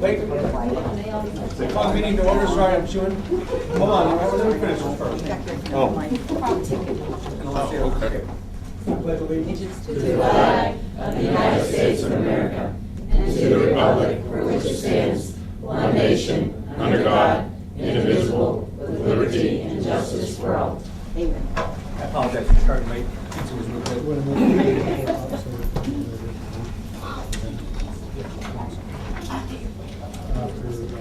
Wait. Call the meeting to order. Sorry, I'm chewing. Hold on, let me finish this first. Oh. Okay. Pledge allegiance To the flag of the United States of America and to the republic for which it stands, one nation, under God, indivisible, with liberty and justice for all. Amen. I apologize for starting late. Pizza was real good.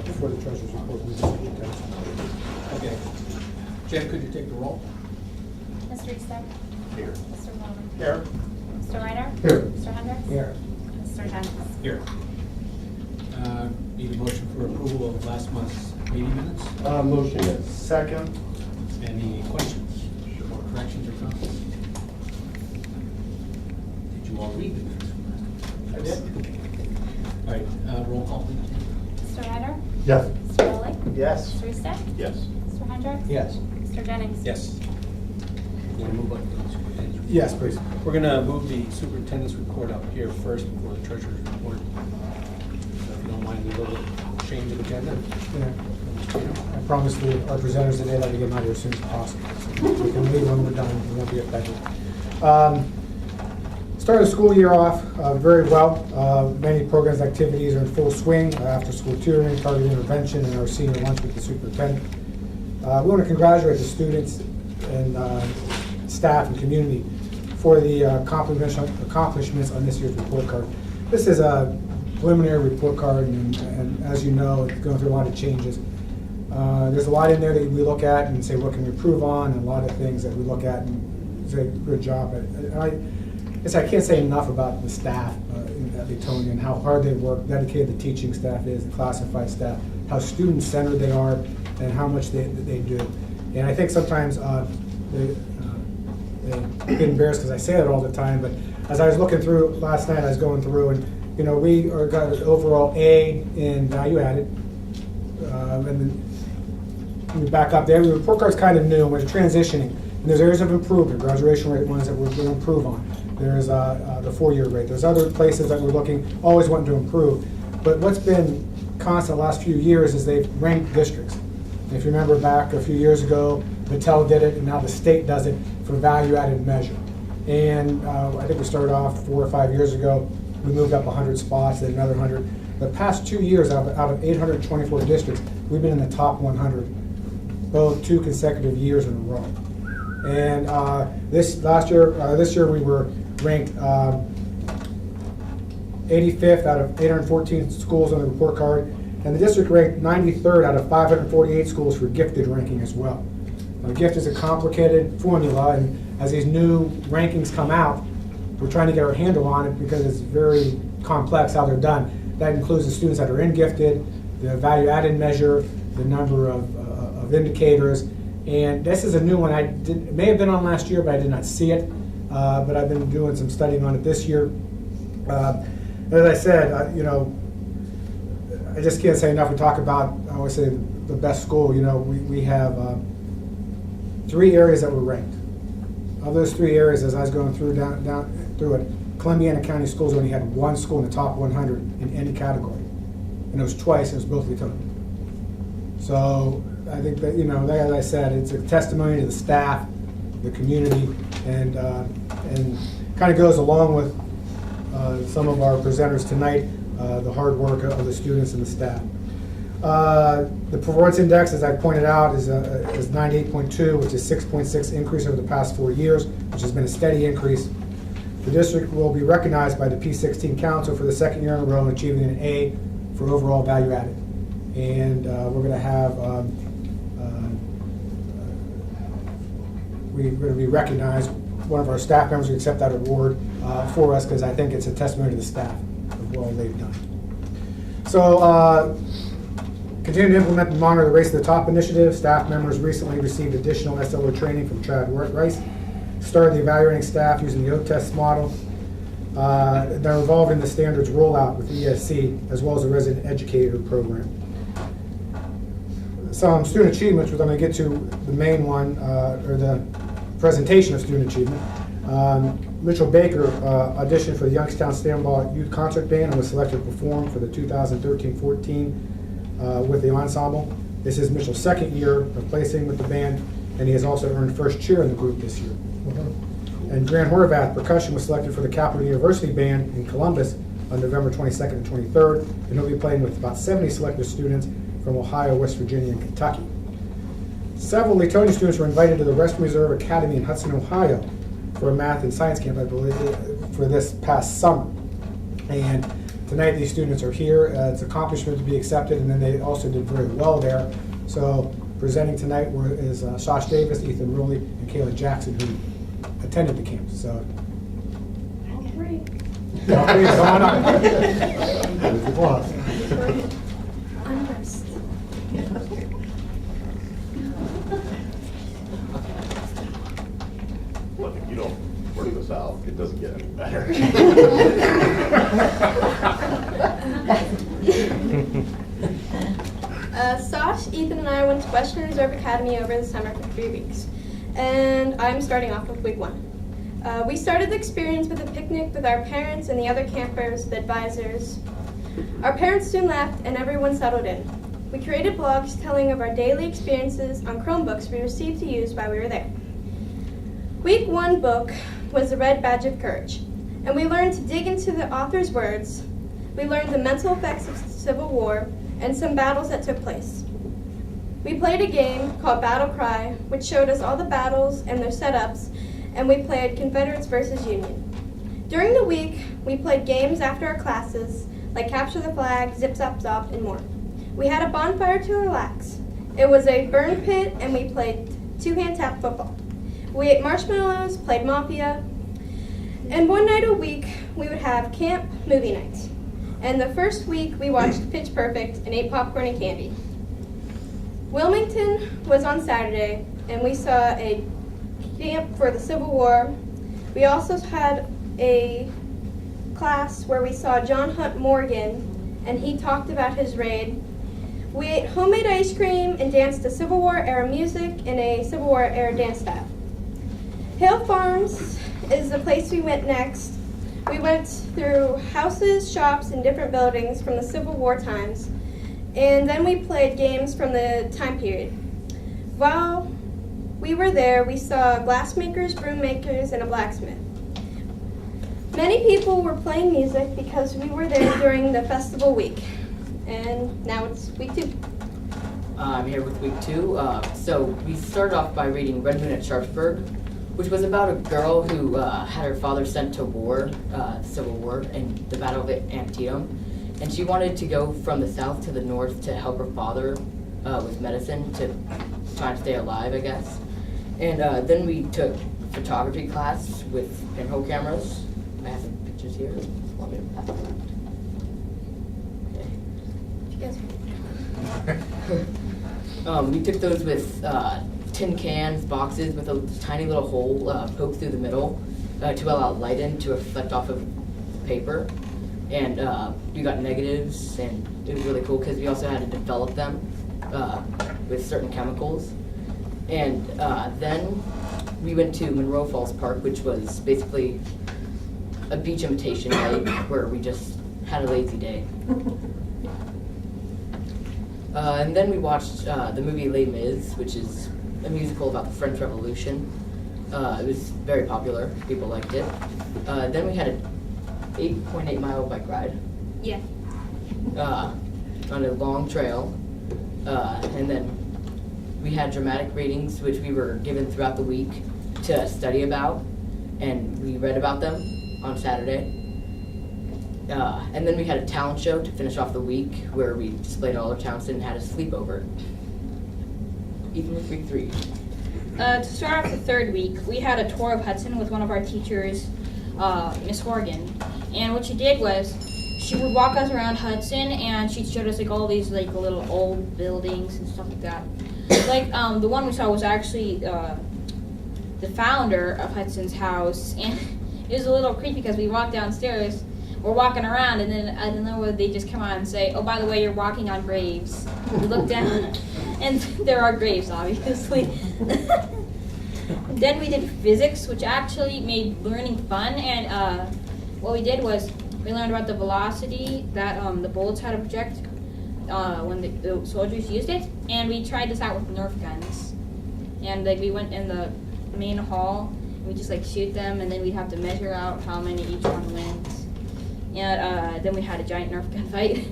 Before the treasurer's report, we just need to Okay. Jen, could you take the roll? Mr. Eastick? Here. Mr. Bowman? Here. Mr. Reiner? Here. Mr. Hendricks? Here. Mr. Jennings? Here. Need a motion for approval of last month's meeting minutes? Motion. Second. Any questions or corrections or comments? Did you all read the minutes? I did. All right, roll call, please. Mr. Reiner? Yes. Mr. Rowley? Yes. Mr. Eastick? Yes. Mr. Hendricks? Yes. Mr. Jennings? Yes. You want to move on to the superintendent's report? Yes, please. We're going to move the superintendent's report up here first before the treasurer's report. So if you don't mind, a little change of agenda. I promised our presenters today that we get them out here as soon as possible. So we can leave when we're done, we won't be affected. Started the school year off very well. Many programs and activities are in full swing. After school tutoring, targeted intervention, and our senior lunch with the superintendent. We want to congratulate the students and staff and community for the accomplishments on this year's report card. This is a preliminary report card, and as you know, it's going through a lot of changes. There's a lot in there that we look at and say, what can we improve on, and a lot of things that we look at and say, good job. I can't say enough about the staff at Leetonia and how hard they work, dedicated the teaching staff is, the classified staff, how student-centered they are, and how much they do. And I think sometimes they get embarrassed because I say that all the time, but as I was looking through last night, I was going through, and we got an overall A in value added. And then we back up there. The report card's kind of new, and we're transitioning. And there's areas of improvement, graduation rate ones that we're going to improve on. There's the 4-year rate. There's other places that we're looking, always wanting to improve. But what's been constant the last few years is they've ranked districts. And if you remember back a few years ago, Battelle did it, and now the state does it for value-added measure. And I think we started off 4 or 5 years ago. We moved up 100 spots, then another 100. The past 2 years, out of 824 districts, we've been in the top 100, both 2 consecutive years in a row. And this year we were ranked 85th out of 814 schools on the report card, and the district ranked 93rd out of 548 schools for gifted ranking as well. Now, gift is a complicated formula, and as these new rankings come out, we're trying to get our handle on it because it's very complex how they're done. That includes the students that are in gifted, the value-added measure, the number of indicators, and this is a new one. It may have been on last year, but I did not see it. But I've been doing some studying on it this year. As I said, I just can't say enough. We talk about, I always say, the best school. We have 3 areas that were ranked. Of those 3 areas, as I was going through down through it, Columbiana County Schools only had 1 school in the top 100 in any category, and it was twice. It was both Leetonia. So I think that as I said, it's a testimony to the staff, the community, and kind of goes along with some of our presenters tonight, the hard work of the students and the staff. The performance index, as I pointed out, is 98.2, which is 6.6 increase over the past 4 years, which has been a steady increase. The district will be recognized by the P16 Council for the 2nd year in a row, achieving an A for overall value added. And we're going to have we're going to be recognized. One of our staff members will accept that award for us because I think it's a testimony to the staff of what they've done. So continue to implement and monitor the Race to the Top initiative. Staff members recently received additional SLO training from Chad Rice. Started the evaluating staff using the O-test model. They're involved in the standards rollout with ESC as well as the resident educator program. Some student achievements, which I'm going to get to the main one, or the presentation of student achievement. Mitchell Baker auditioned for the Youngstown Standball Youth Concert Band and was selected to perform for the 2013-14 with the ensemble. This is Mitchell's second year of placing with the band, and he has also earned first cheer in the group this year. And Grant Horvath, percussion, was selected for the Capital University Band in Columbus on November 22nd and 23rd, and he'll be playing with about 70 selected students from Ohio, West Virginia, and Kentucky. Several Leetonia students were invited to the Western Reserve Academy in Hudson, Ohio for a math and science camp, I believe, for this past summer. And tonight these students are here. It's an accomplishment to be accepted, and then they also did very well there. So presenting tonight is Josh Davis, Ethan Rowley, and Kayla Jackson, who attended the camp. So All three. y'all please come on up. I'm first. Look, if you don't work this out, it doesn't get any better. Sash, Ethan, and I went to Western Reserve Academy over the summer for 3 weeks, and I'm starting off with week 1. We started the experience with a picnic with our parents and the other campers, the advisors. Our parents soon left, and everyone settled in. We created blogs telling of our daily experiences on Chromebooks we received to use while we were there. Week 1 book was The Red Badge of Courage, and we learned to dig into the author's words. We learned the mental effects of Civil War and some battles that took place. We played a game called Battle Cry, which showed us all the battles and their setups, and we played Confederates versus Union. During the week, we played games after our classes, like Capture the Flag, Zip Zap Zop, and more. We had a bonfire to relax. It was a burn pit, and we played two-hand tap football. We ate marshmallows, played Mafia, and one night a week, we would have camp movie night. And the first week, we watched Pitch Perfect and ate popcorn and candy. Wilmington was on Saturday, and we saw a camp for the Civil War. We also had a class where we saw John Hunt Morgan, and he talked about his raid. We ate homemade ice cream and danced to Civil War era music in a Civil War era dance style. Hill Farms is the place we went next. We went through houses, shops, and different buildings from the Civil War times, and then we played games from the time period. While we were there, we saw glassmakers, broom makers, and a blacksmith. Many people were playing music because we were there during the festival week, and now it's week 2. I'm here with week 2. So we started off by reading Red Moon at Sharpsburg, which was about a girl who had her father sent to war, the Civil War, and the Battle of Antietam. And she wanted to go from the south to the north to help her father with medicine to try and stay alive, I guess. And then we took photography class with pinhole cameras. I have some pictures here. Want me to pass them around? Okay. We took those with tin cans, boxes with a tiny little hole poked through the middle to allow light in to reflect off of paper. And we got negatives, and it was really cool because we also had to develop them with certain chemicals. And then we went to Monroe Falls Park, which was basically a beach imitation lake where we just had a lazy day. And then we watched the movie Les Mis, which is a musical about the French Revolution. It was very popular. People liked it. Then we had an 8.8 mile bike ride. Yeah. On a long trail. And then we had dramatic readings, which we were given throughout the week to study about, and we read about them on Saturday. And then we had a talent show to finish off the week where we displayed all our talents and had a sleepover. Even with week 3. To start off the third week, we had a tour of Hudson with one of our teachers, Miss Horgan. And what she did was, she would walk us around Hudson, and she showed us like all these like little old buildings and stuff like that. Like the one we saw was actually the founder of Hudson's house, and it was a little creepy because we walked downstairs, we're walking around, and then I don't know whether they just come on and say, "Oh, by the way, you're walking on graves." We look down, and there are graves, obviously. Then we did physics, which actually made learning fun. And what we did was we learned about the velocity that the bullets had to project when the soldiers used it. And we tried this out with Nerf guns. And like we went in the main hall, and we just like shoot them, and then we'd have to measure out how many each one wins. And then we had a giant Nerf gun fight.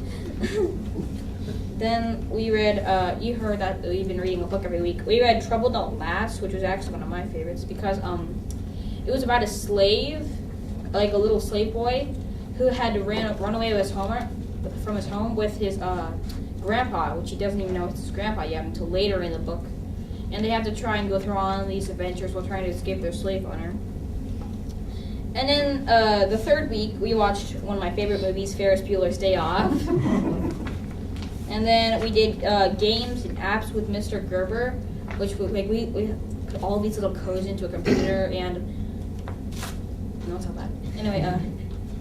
Then we read, you heard that we've been reading a book every week. We read Trouble Don't Last, which was actually one of my favorites because it was about a slave, like a little slave boy, who had to run away with from his home with his grandpa, which he doesn't even know it's his grandpa yet until later in the book. And they have to try and go through all these adventures while trying to escape their slave owner. And then the third week, we watched one of my favorite movies, Ferris Bueller's Day Off. And then we did games and apps with Mr. Gerber, which we put all these little codes into a computer and no, it's not that. Anyway,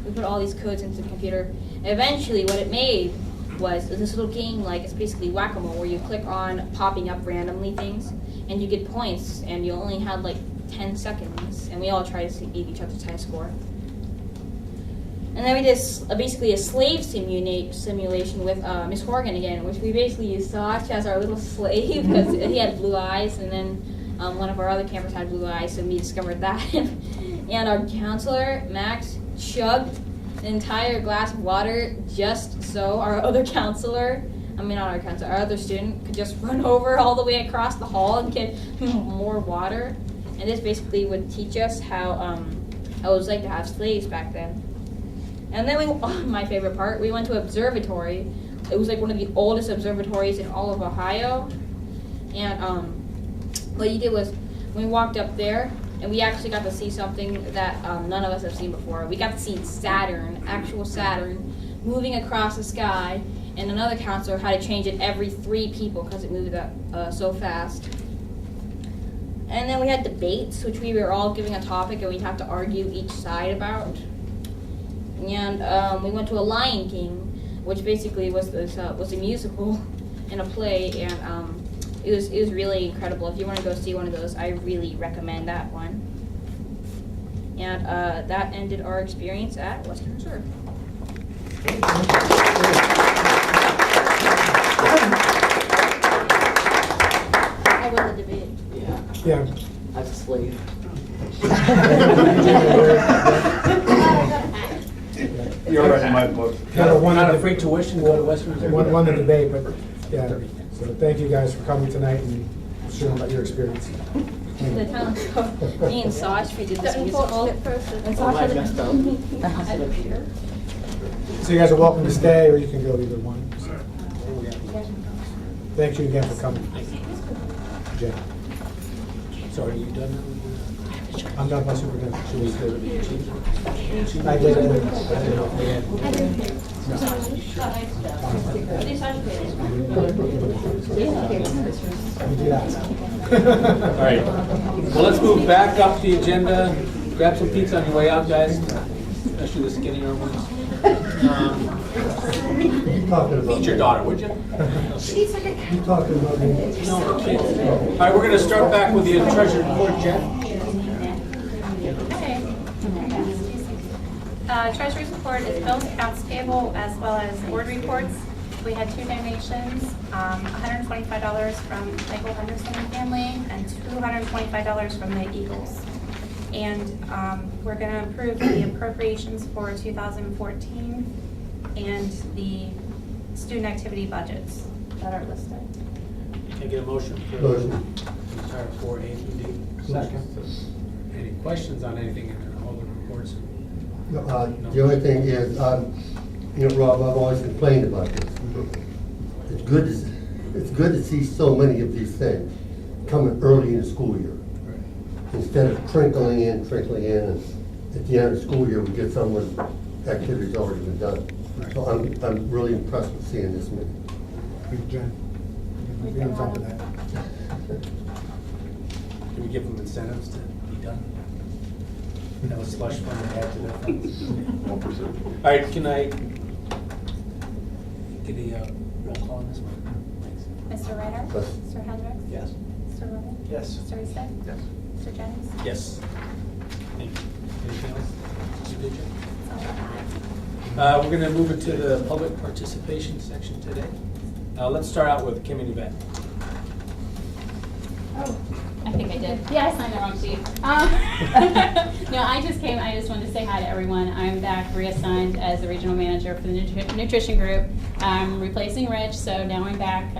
we put all these codes into the computer. Eventually, what it made was this little game, like it's basically whack-a-mole, where you click on popping up randomly things, and you get points, and you only had like 10 seconds, and we all tried to beat each other's high score. And then we did basically a slave simulation with Miss Horgan again, which we basically used Sash as our little slave because he had blue eyes, and then one of our other campers had blue eyes, so we discovered that. And our counselor, Max, chugged an entire glass of water just so our other our other student could just run over all the way across the hall and get more water. And this basically would teach us how it was like to have slaves back then. And then my favorite part, we went to observatory. It was like one of the oldest observatories in all of Ohio. And what you did was, we walked up there, and we actually got to see something that none of us have seen before. We got to see Saturn, actual Saturn, moving across the sky, and another counselor had to change it every 3 people because it moved so fast. And then we had debates, which we were all giving a topic, and we'd have to argue each side about. And we went to a Lion King, which basically was a musical and a play, and it was really incredible. If you want to go see one of those, I really recommend that one. And that ended our experience at Western Reserve. I won the debate. Yeah. As a slave. You're writing my book. Not a free tuition to go to Western Reserve. Won the debate, but yeah. So thank you guys for coming tonight and sharing about your experience. The town, me and Sash, we did this The musical. unfortunate person. And Oh, I Sash messed up. So you guys are welcome to stay, or you can go either one. So, thank you again for coming. Jen. So are you done now? I'm done, my superintendent. Should we go to the chief? I did. You did ask. All right. Well, let's move back up the agenda. Grab some pizza on your way out, guys. Especially the skinnier ones. Feed your daughter, would you? You talking about me? No, her kids. All right, we're going to start back with the treasury report, Jen. Treasurer's report is bills, accounts payable, as well as board reports. We had 2 donations, $125 from Michael Henderson and family, and $225 from the Eagles. And we're going to approve the appropriations for 2014 and the student activity budgets that are listed. Can I get a motion for the entire 4A through D? Second. Any questions on anything in all the reports? The only thing is, Rob, I've always complained about this. It's good to see so many of these things coming early in the school year. Right. Instead of trickling in, and at the end of the school year, we get some of the activities already been done. Right. So I'm really impressed with seeing this many. Thank you, Jen. Be on top of that. Do we give them incentives to be done? That was slush fund to add to that. 1%. All right, can I get a roll call on this one? Thanks. Mr. Ryder? Yes. Mr. Hendricks? Yes. Mr. Rubin? Yes. Mr. Eastick? Yes. Mr. Jones? Yes. Thank you. Anything else? You did, Jen? That's all I have. We're going to move into the public participation section today. Let's start out with Kim and Yvette. Oh, I think I did. Yeah, I signed the wrong sheet. No, I just came, I just wanted to say hi to everyone. I'm back reassigned as the regional manager for the nutrition group. I'm replacing Rich, so now I'm back.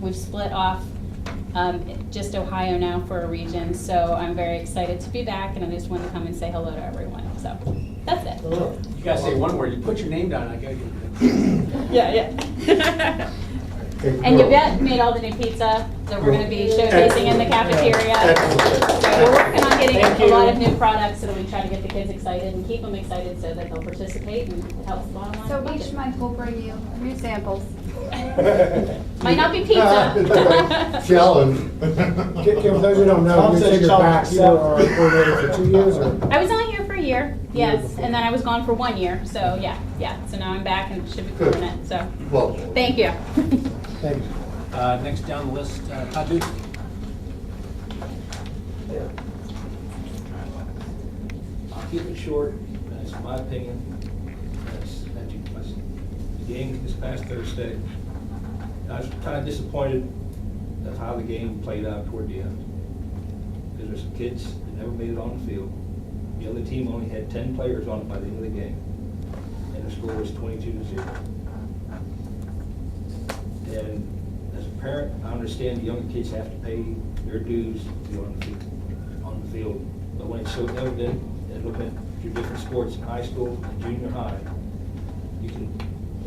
We've split off just Ohio now for a region, so I'm very excited to be back, and I just wanted to come and say hello to everyone. So that's it. You guys say one word. You put your name down. I got to get Yeah. And Yvette made all the new pizza, so we're going to be showcasing in the cafeteria. So we're working on getting a lot of new products so that we try to get the kids excited and keep them excited so that they'll participate and it helps the bottom line. So each month we'll bring you new samples. Might not be pizza. Challenge. Kim, for those who don't know, Tom you says said you're back, you challenge were our coordinator for 2 years, or? I was only here for a year, yes, and then I was gone for 1 year. So yeah. So now I'm back and it should be Good. permanent. So Well, thank you. Thank you. next down the list, Todd Duke. I'll keep it short, that's my opinion. That's your question. The game this past Thursday, I was kind of disappointed of how the game played out toward the end. Because there's some kids that never made it on the field. The other team only had 10 players on it by the end of the game. And the score was 22-0. And as a parent, I understand the younger kids have to pay their dues to be on the field. But when it's so evident, and looking at your different sports in high school and junior high, you can,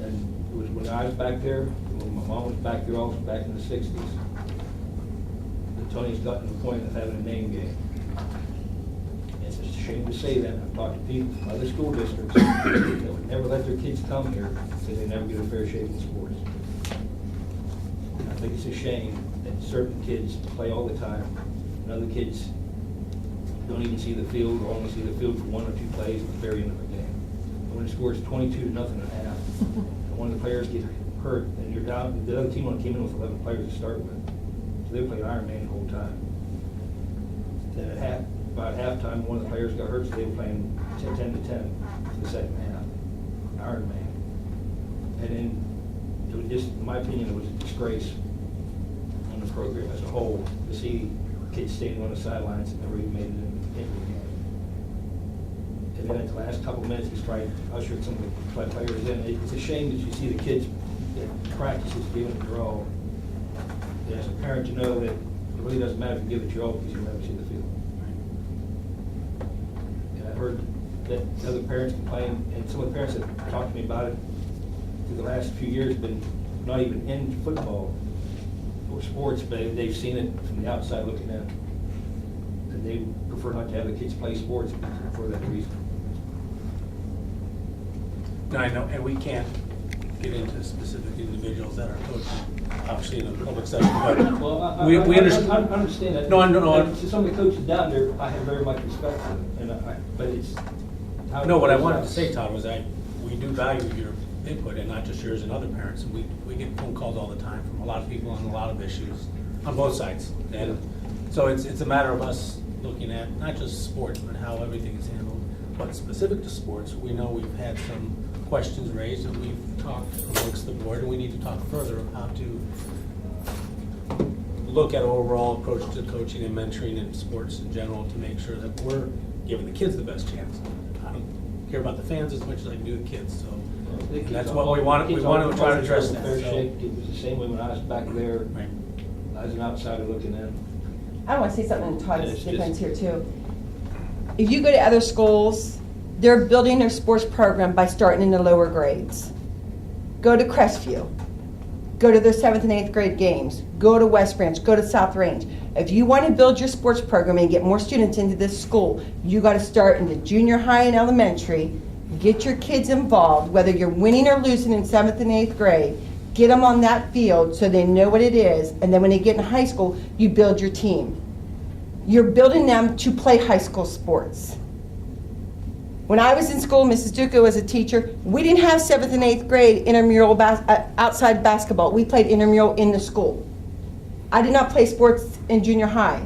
and it was when I was back there, when my mom was back there also back in the 60s, Leetonia's gotten to the point of having a name game. And it's a shame to say that. I've talked to people from other school districts that would never let their kids come here because they never get a fair shake in sports. I think it's a shame that certain kids play all the time, and other kids don't even see the field, or only see the field for 1 or 2 plays at the very end of the game. And when it scores 22-0 at half, and one of the players gets hurt, and you're down, the other team only came in with 11 players to start with, so they played Iron Man the whole time. Then about halftime, one of the players got hurt, so they were playing 10-10 for the second half, Iron Man. And then, it was just, in my opinion, it was a disgrace on the program as a whole to see kids standing on the sidelines and never even made it into the game. And then at the last couple of minutes, he's trying to usher some of the players in. It's a shame that you see the kids at practices giving it their all. And as a parent, to know that it really doesn't matter if you give it your all because you'll never see the field. And I've heard that other parents complain, and some of the parents that talked to me about it through the last few years have been not even in football or sports, but they've seen it from the outside looking in. And they prefer not to have the kids play sports for that reason. No, I know, and we can't get into specific individuals that are coaching, obviously, in a public session, but Well, I we understand. I understand that. No, Some of the coaches down there, I have very much respect for them, but it's. how No, what I it wanted to goes say, Todd, was we do value your input, and not just yours and other parents. And we get phone calls all the time from a lot of people on a lot of issues, on both sides. And so it's a matter of us looking at not just sports, but how everything is handled. But specific to sports, we know we've had some questions raised, and we've talked amongst the board, and we need to talk further of how to look at overall approach to coaching and mentoring in sports in general to make sure that we're giving the kids the best chance. I don't care about the fans as much as I do the kids, so The kids that's all- what we want to try to address that. Fair so. shake. It was the same way when I was back there. Right. I was an outsider looking in. I want to say something in Yeah, Todd's it's defense here just- too. If you go to other schools, they're building their sports program by starting in the lower grades. Go to Crestview. Go to their 7th and 8th grade games. Go to West Branch. Go to South Range. If you want to build your sports program and get more students into this school, you got to start in the junior high and elementary. Get your kids involved, whether you're winning or losing in 7th and 8th grade. Get them on that field so they know what it is. And then when they get in high school, you build your team. You're building them to play high school sports. When I was in school, Mrs. Duco was a teacher, we didn't have 7th and 8th grade intramural outside basketball. We played intramural in the school. I did not play sports in junior high.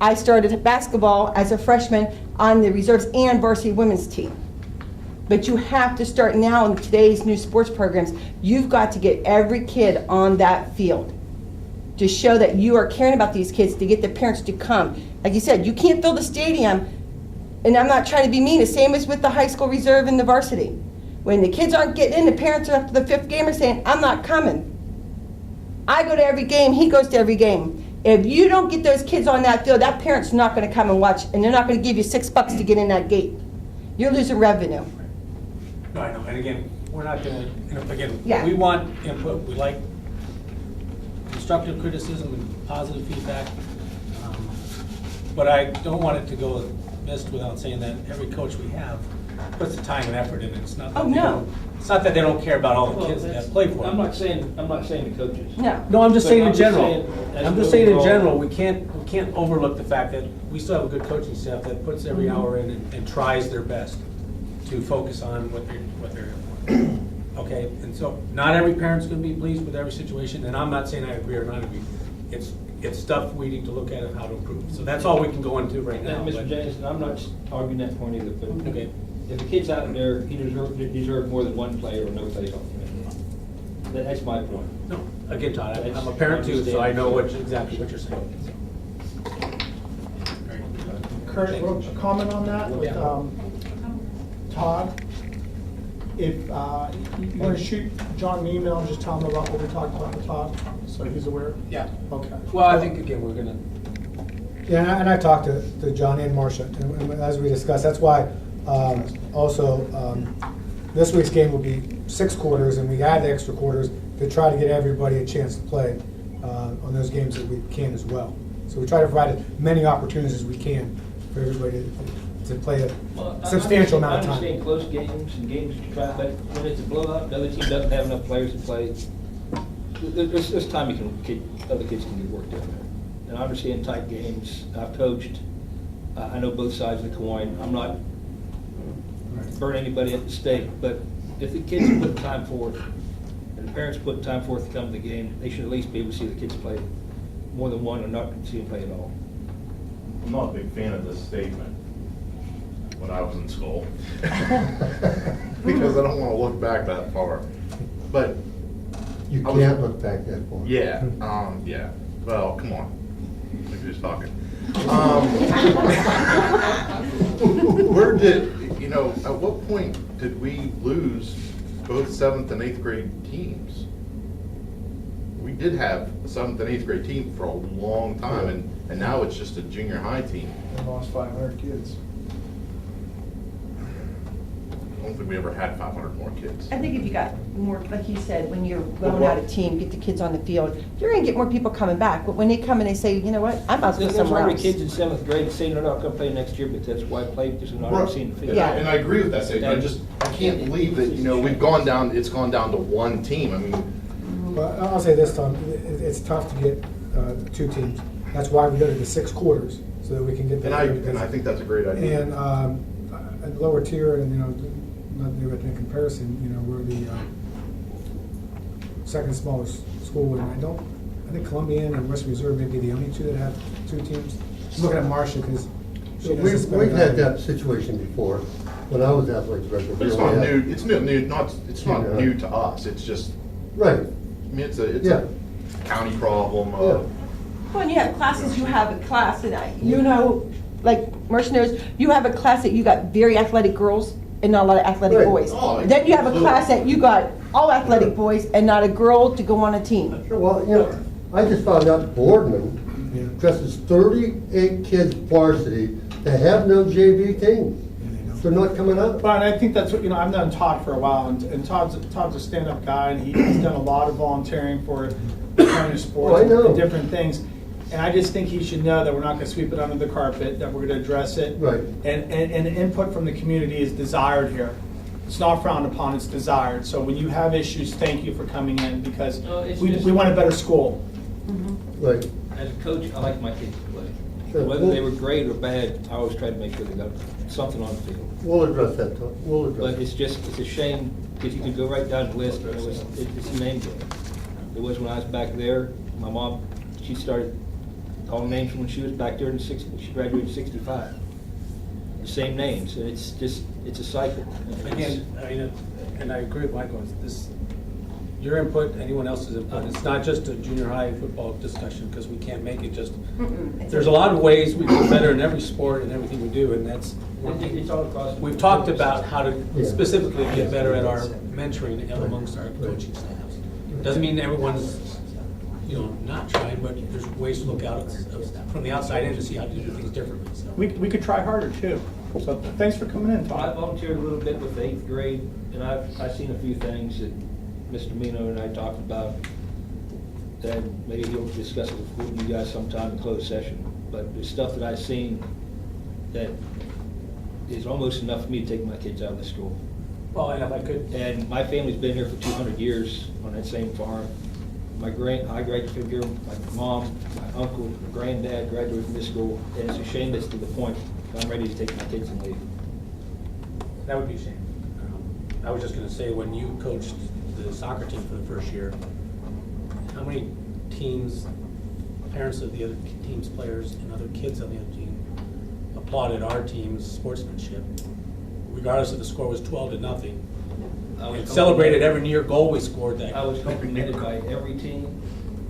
I started basketball as a freshman on the reserves and varsity women's team. But you have to start now in today's new sports programs. You've got to get every kid on that field to show that you are caring about these kids, to get the parents to come. Like you said, you can't fill the stadium, and I'm not trying to be mean, the same as with the high school reserve and the varsity. When the kids aren't getting in, the parents are after the 5th game are saying, I'm not coming. I go to every game, he goes to every game. If you don't get those kids on that field, that parent's not gonna come and watch, and they're not gonna give you $6 to get in that gate. You're losing revenue. No, I know, and again, we're not gonna, again, Yeah. we want input, we like constructive criticism and positive feedback. But I don't want it to go missed without saying that every coach we have puts the time and effort in it. It's not that Oh, they no. don't- It's not that they don't care about all the kids that play for I'm them. not saying the coaches. No. No, I'm just But saying in I'm just general. saying, as I'm we just saying in overall- general, we can't overlook the fact that we still have a good coaching staff that puts every hour in and tries their best to focus on what they're, okay? And so, not every parent's gonna be pleased with every situation, and I'm not saying I agree or not agree. It's stuff we need to look at and how to improve. So that's all we can go into right now. And Mr. but- James, I'm not arguing that point either, but Okay. if the kid's out there, he deserves more than one player or no plays on the field. That's my point. No, again, Todd, I'm a parent too, so I know exactly what you're saying. Kurt, a comment on that? Yeah. Todd, if you want to shoot John an email and just tell him about what we talked about with Todd, so he's aware? Yeah. Okay. Well, I think, again, we're gonna, Yeah, and I talked to John and Marcia, and as we discussed, that's why this week's game will be 6 quarters, and we add the extra quarters to try to get everybody a chance to play on those games that we can as well. So we try to provide as many opportunities as we can for everybody to play a substantial amount of I time. understand close games and games that you try, but when it's a blowout, the other team doesn't have enough players to play, there's time other kids can get work down there. And I understand tight games, I've coached, I know both sides of the coin, I'm not burning anybody at the stake, but if the kids put time forth, and the parents put time forth to come to the game, they should at least be able to see the kids play more than one, or not see them play at all. I'm not a big fan of this statement when I was in school. Because I don't want to look back that far. But, You I was- can't look back that far. yeah, well, come on. Look who's talking. Where did, at what point did we lose both 7th and 8th grade teams? We did have a 7th and 8th grade team for a long time, and now it's just a junior high team. We lost 500 kids. I don't think we ever had 500 more kids. I think if you got more, like he said, when you're going out a team, get the kids on the field, you're gonna get more people coming back. But when they come and they say, you know what, I'm about to go There's somewhere already else. kids in 7th grade saying they're not gonna play next year, but that's why I played, because they're not Right. seeing the field. Yeah. And I agree with that statement. I can't believe that, it's gone down to one team. I mean, Well, I'll say this, Tom, it's tough to get 2 teams. That's why we go to the 6 quarters, so that we can get. and I think that's a great idea. And at lower tier, and not to do it in comparison, we're the second smallest school, and I think Columbian and West Reserve may be the only 2 that have 2 teams. I'm looking at Marcia, because she doesn't spend We've had enough. that situation before, when I was athletics director. But it's We not only had- new, it's not new to us. It's just, Right, I mean, it's a Yeah. county problem. yeah. When you have classes, you have a class, and like Marcia knows, you have a class that you got very athletic girls and not a lot of athletic Right. boys. Oh, Then you have a absolutely. class that you got all athletic boys and not a girl to go on a team. Well, I just found out Boardman Yeah. dresses 38 kids varsity that have no JV team. They're not coming up. But I think that's what, I've known Todd for a while, and Todd's a stand-up guy, and he's done a lot of volunteering for Leetonia sports Oh, I know. and different things. And I just think he should know that we're not gonna sweep it under the carpet, that we're gonna address it. Right. And input from the community is desired here. It's not frowned upon, it's desired. So when you have issues, thank you for coming in, because No, it's we just- want a better school. Right. As a coach, I like my kids to play. Sure. Whether they were great or bad, I always try to make sure they got something on the field. We'll address that, Tom. We'll address But it. it's a shame, because you could go right down the list, and it's a name game. It was when I was back there, my mom, she started all the names from when she was back there in she graduated in 65. The same names, it's just, it's a cycle. Again, I mean, and I agree with Michael, your input, anyone else's input, it's not just a junior high football discussion, because we can't make it just, there's a lot of ways we get better in every sport and everything we do, and that's, It's all across. the we've board. talked about how to specifically get better at our mentoring amongst our coaching staffs. Doesn't mean everyone's, not trying, but there's ways to look out from the outside in to see how to do things differently, so. We could try harder too. So thanks for coming in, I Todd. volunteered a little bit with 8th grade, and I've seen a few things that Mr. Mino and I talked about, that maybe he'll discuss it with you guys sometime in closed session. But there's stuff that I've seen that is almost enough for me to take my kids out of the school. Well, and if I could, And my family's been here for 200 years on that same farm. I graduated from here, my mom, my uncle, my granddad graduated from this school, and it's a shame that's to the point I'm ready to take my kids and leave. that would be a shame. I was just gonna say, when you coached the soccer team for the first year, how many teams, parents of the other team's players and other kids on the other team applauded our team's sportsmanship, regardless if the score was 12-0? And celebrated every near goal we scored that. I was complimented by every team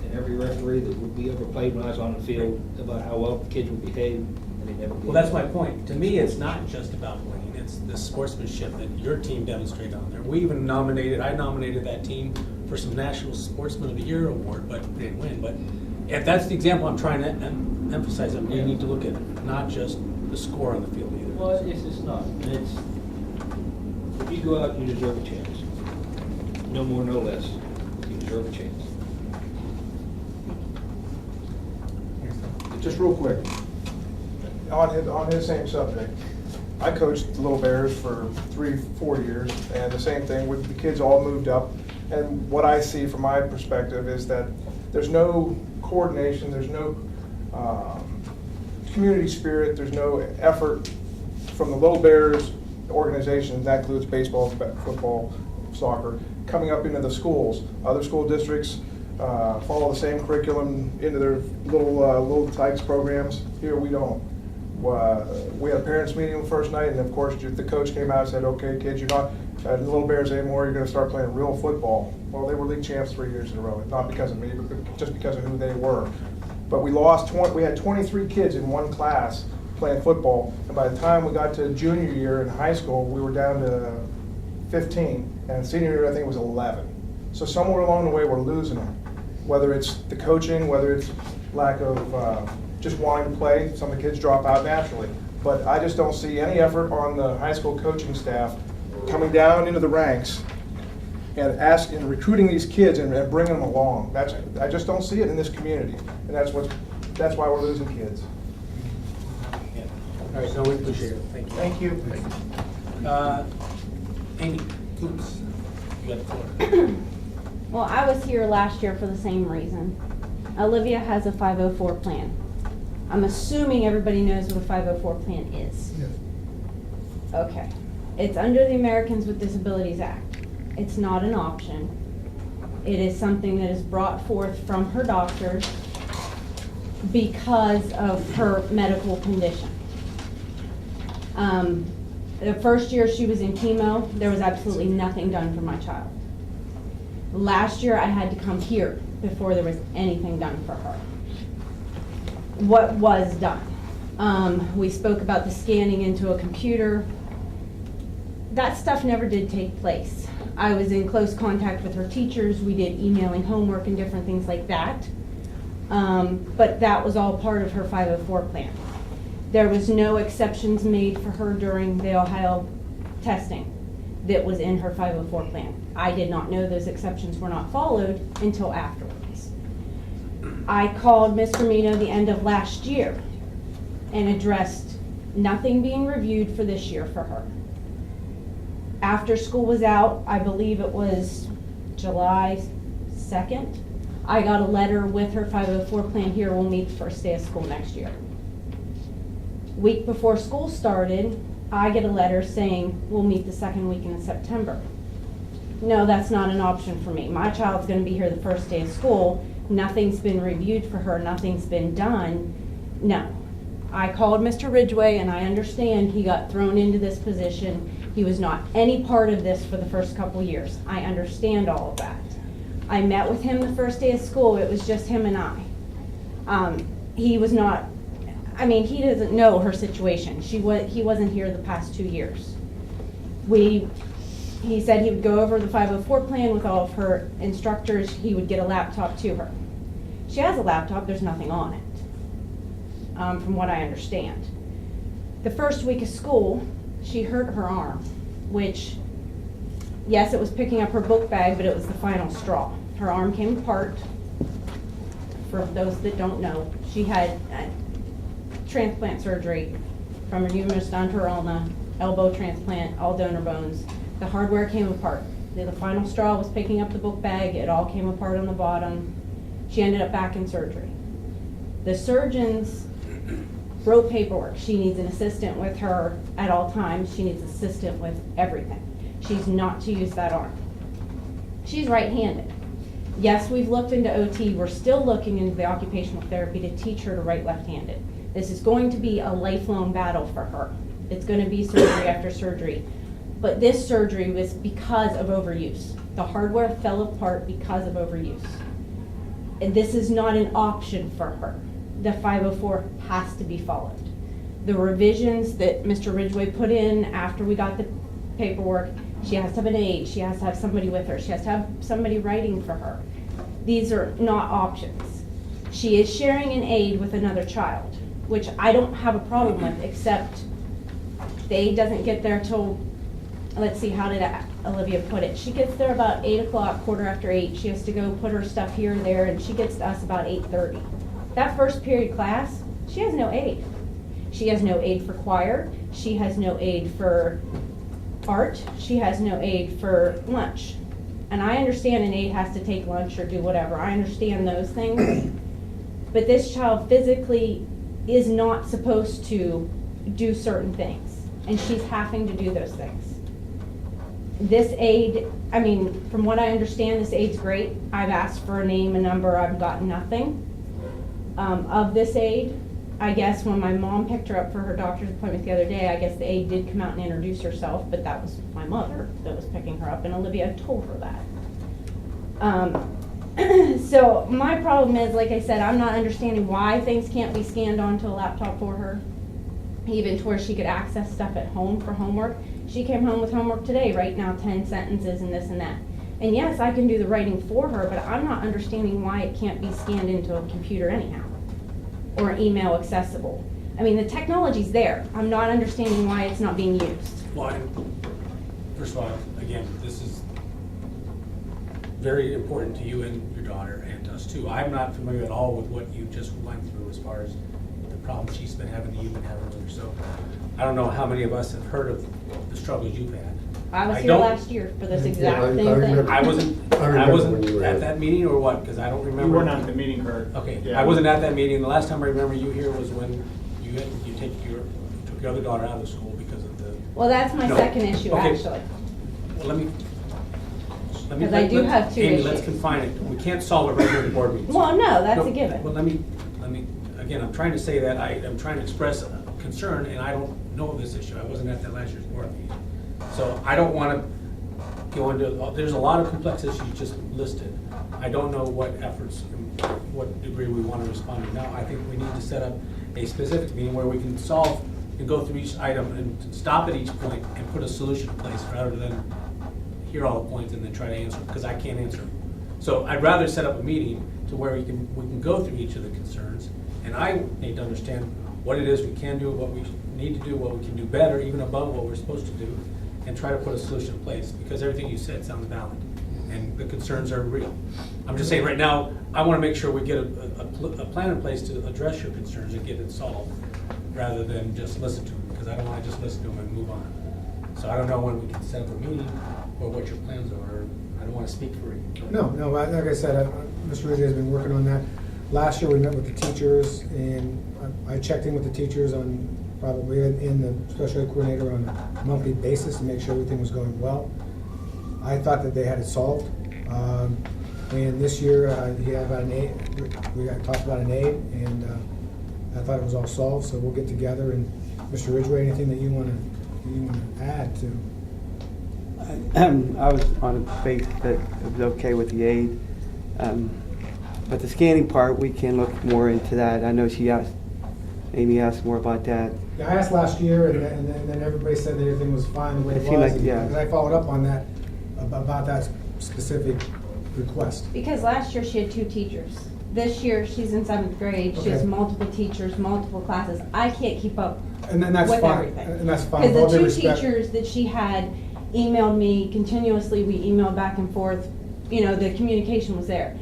and every referee that we ever played when I was on the field about how well the kids would behave, and they never did. Well, that's my point. To me, it's not just about winning, it's the sportsmanship that your team demonstrated on there. We even I nominated that team for some National Sportsman of the Year award, but they didn't win. But if that's the example I'm trying to emphasize, that we need to look at not just the score on the field either. Well, it's just not. And if you go out, you deserve a chance. No more, no less. You deserve a chance. Just real quick, on his same subject, I coached the Little Bears for 3-4 years, and the same thing, with the kids all moved up. And what I see from my perspective is that there's no coordination, there's no community spirit, there's no effort from the Little Bears organization, that includes baseball, football, soccer, coming up into the schools. Other school districts follow the same curriculum into their little Tykes programs. Here we don't. We had a parents meeting the first night, and of course the coach came out and said, "Okay, kids, you're not the Little Bears anymore. You're going to start playing real football." Well, they were league champs 3 years in a row, not because of me, but just because of who they were. But we had 23 kids in one class playing football, and by the time we got to junior year in high school, we were down to 15, and senior year I think it was 11. So somewhere along the way we're losing them, whether it's the coaching, whether it's lack of just wanting to play. Some of the kids drop out naturally, but I just don't see any effort on the high school coaching staff coming down into the ranks and recruiting these kids and bringing them along. I just don't see it in this community, and that's why we're losing kids. Yeah. All right, no, we appreciate it. Thank you. Thank you. Amy Coops, you got the floor. Well, I was here last year for the same reason. Olivia has a 504 plan. I'm assuming everybody knows what a 504 plan is. Yes. Okay. It's under the Americans with Disabilities Act. It's not an option. It is something that is brought forth from her doctor because of her medical condition. The first year she was in chemo, there was absolutely nothing done for my child. Last year I had to come here before there was anything done for her. What was done? We spoke about the scanning into a computer. That stuff never did take place. I was in close contact with her teachers. We did emailing homework and different things like that. But that was all part of her 504 plan. There was no exceptions made for her during the Ohio testing that was in her 504 plan. I did not know those exceptions were not followed until afterwards. I called Mr. Mino the end of last year and addressed nothing being reviewed for this year for her. After school was out, I believe it was July 2nd, I got a letter with her 504 plan here, we'll meet the first day of school next year. Week before school started, I get a letter saying we'll meet the second week in September. No, that's not an option for me. My child's gonna be here the first day of school, nothing's been reviewed for her, nothing's been done. No. I called Mr. Ridgway, and I understand he got thrown into this position. He was not any part of this for the first couple years. I understand all of that. I met with him the first day of school. It was just him and I. He was not, I mean, he doesn't know her situation. He wasn't here the past 2 years. He said he would go over the 504 plan with all of her instructors. He would get a laptop to her. She has a laptop, there's nothing on it, from what I understand. The first week of school, she hurt her arm, which, yes, it was picking up her book bag, but it was the final straw. Her arm came apart. For those that don't know, she had transplant surgery from her humerus down to her ulna, elbow transplant, all donor bones. The hardware came apart. The final straw was picking up the book bag. It all came apart on the bottom. She ended up back in surgery. The surgeons wrote paperwork. She needs an assistant with her at all times. She needs an assistant with everything. She's not to use that arm. She's right-handed. Yes, we've looked into OT. We're still looking into the occupational therapy to teach her to write left-handed. This is going to be a lifelong battle for her. It's going to be surgery after surgery. But this surgery was because of overuse. The hardware fell apart because of overuse. And this is not an option for her. The 504 has to be followed. The revisions that Mr. Ridgway put in after we got the paperwork, she has to have an aide, she has to have somebody with her, she has to have somebody writing for her. These are not options. She is sharing an aide with another child, which I don't have a problem with, except the aide doesn't get there till, let's see, how did Olivia put it? She gets there about 8 o'clock, 8:15. She has to go put her stuff here and there, and she gets to us about 8:30. That first period class, she has no aide. She has no aide for choir. She has no aide for art. She has no aide for lunch. And I understand an aide has to take lunch or do whatever. I understand those things. But this child physically is not supposed to do certain things. And she's having to do those things. This aide, I mean, from what I understand, this aide's great. I've asked for a name, a number, I've gotten nothing. Of this aide, I guess when my mom picked her up for her doctor's appointment the other day, I guess the aide did come out and introduce herself, but that was my mother that was picking her up, and Olivia told her that. So my problem is, like I said, I'm not understanding why things can't be scanned onto a laptop for her, even to where she could access stuff at home for homework. She came home with homework today, right now 10 sentences and this and that. And yes, I can do the writing for her, but I'm not understanding why it can't be scanned into a computer anyhow, or email accessible. I mean, the technology's there. I'm not understanding why it's not being used. Well, first of all, again, this is very important to you and your daughter and to us too. I'm not familiar at all with what you just went through as far as the problems she's been having, you've been having with her. So I don't know how many of us have heard of the struggles you've had. I was here last year for this exact same thing. I wasn't at that meeting or what, because I don't remember. You were not at the meeting, Kurt. Okay, Yeah. I wasn't at that meeting. The last time I remember you here was when you took your other daughter out of the school because of the. Well, that's my No. second issue, Okay. actually. Well, let me. 'Cause I do have two Amy, let's issues. confine it. We can't solve it right here in the board meeting. Well, no, that's a given. Well, let me, again, I'm trying to say that I'm trying to express a concern, and I don't know this issue. I wasn't at that last year's board meeting. So I don't want to go into, there's a lot of complex issues just listed. I don't know what efforts, what degree we want to respond to now. I think we need to set up a specific meeting where we can solve and go through each item and stop at each point and put a solution in place rather than hear all the points and then try to answer them, because I can't answer them. So I'd rather set up a meeting to where we can go through each of the concerns, and I need to understand what it is we can do, what we need to do, what we can do better, even above what we're supposed to do, and try to put a solution in place, because everything you said sounds valid, and the concerns are real. I'm just saying right now, I want to make sure we get a plan in place to address your concerns and get it solved, rather than just listen to them, because I don't want to just listen to them and move on. So I don't know when we can set up a meeting, or what your plans are. I don't want to speak for you. No, like I said, Mr. Rizzi has been working on that. Last year, we met with the teachers, and I checked in with the teachers on, probably in the special ed coordinator on a monthly basis to make sure everything was going well. I thought that they had it solved. And this year, he had about an aid, we talked about an aid, and I thought it was all solved, so we'll get together. And Mr. Ridgway, anything that you want to add to? I was on the faith that it was okay with the aid. But the scanning part, we can look more into that. I know Amy asked more about that. Yeah, I asked last year, and then everybody said that everything was fine the way it It seemed was. like, yeah. And I followed up on that, about that specific request. Because last year she had 2 teachers. This year she's in 7th grade. She has Okay. multiple teachers, multiple classes. I can't keep up And then that's with fine. everything. And that's fine. With all Because due the 2 respect. teachers that she had emailed me continuously, we emailed back and forth, the communication was there.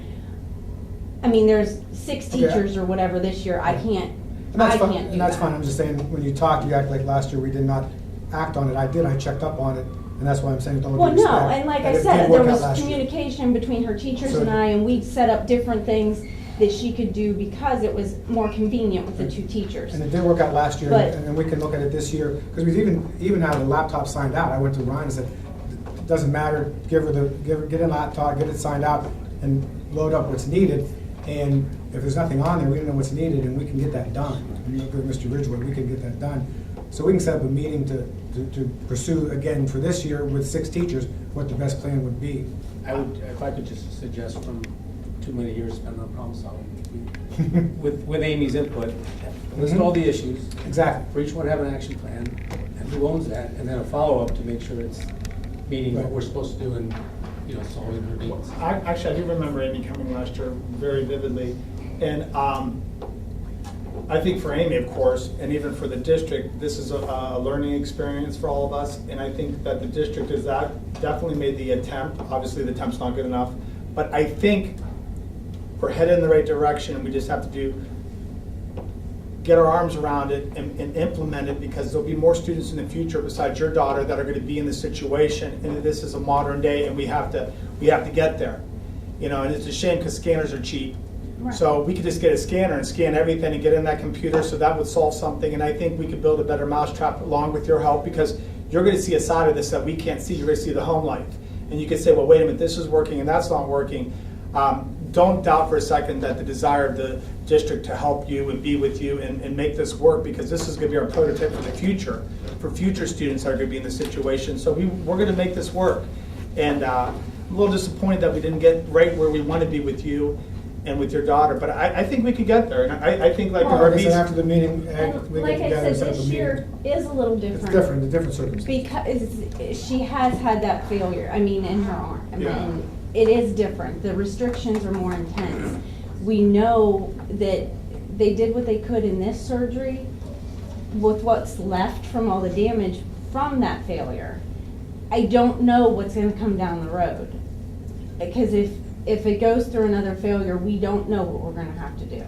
I mean, there's 6 Okay. teachers or whatever this year. I can't And that's fine. can't do And that's that. fine. I'm just saying, when you talked, you act like last year we did not act on it. I did. I checked up on it, and that's why I'm saying with all due Well, respect. no, and like that I it did said, work there out was last year. communication between her teachers So- and I, and we set up different things that she could do because it was more convenient with the 2 teachers. And it did work out last year, But- and then we can look at it this year, because we've even had the laptop signed out. I went to Ryan and said, it doesn't matter, get a laptop, get it signed out, and load up what's needed. And if there's nothing on there, we don't know what's needed, and we can get that done. And look at Mr. Ridgway, we can get that done. So we can set up a meeting to pursue, again, for this year with 6 teachers, what the best plan would be. I would, if I could just suggest from too many years spent on problem solving, with Amy's input, list all the issues. Exactly. For each one, have an action plan, and who owns that, and then a follow-up to make sure it's meeting what we're supposed to do and, solving her needs. Actually, I do remember Amy coming last year very vividly, and I think for Amy, of course, and even for the district, this is a learning experience for all of us, and I think that the district has definitely made the attempt. Obviously, the attempt's not good enough, but I think we're headed in the right direction, and we just have to get our arms around it and implement it, because there'll be more students in the future besides your daughter that are going to be in this situation, and this is a modern day, and we have to get there. And it's a shame because scanners are cheap. Right. So we could just get a scanner and scan everything and get in that computer, so that would solve something, and I think we could build a better mousetrap along with your help, because you're going to see a side of this that we can't see. You're going to see the home life, and you could say, well, wait a minute, this is working and that's not working. Don't doubt for a second that the desire of the district to help you and be with you and make this work, because this is going to be our prototype for the future, for future students that are going to be in this situation. So we're going to make this work. And I'm a little disappointed that we didn't get right where we want to be with you and with your daughter, but I think we could get there. And I think like Well, our like I said, meets- after the meeting, And we like get I together and said, set up a this year meeting. is a little different. It's different, a different circumstance. Because she has had that failure, in her arm. Yeah. And it is different. The restrictions are more intense. We know that they did what they could in this surgery with what's left from all the damage from that failure. I don't know what's going to come down the road. Because if it goes through another failure, we don't know what we're going to have to do.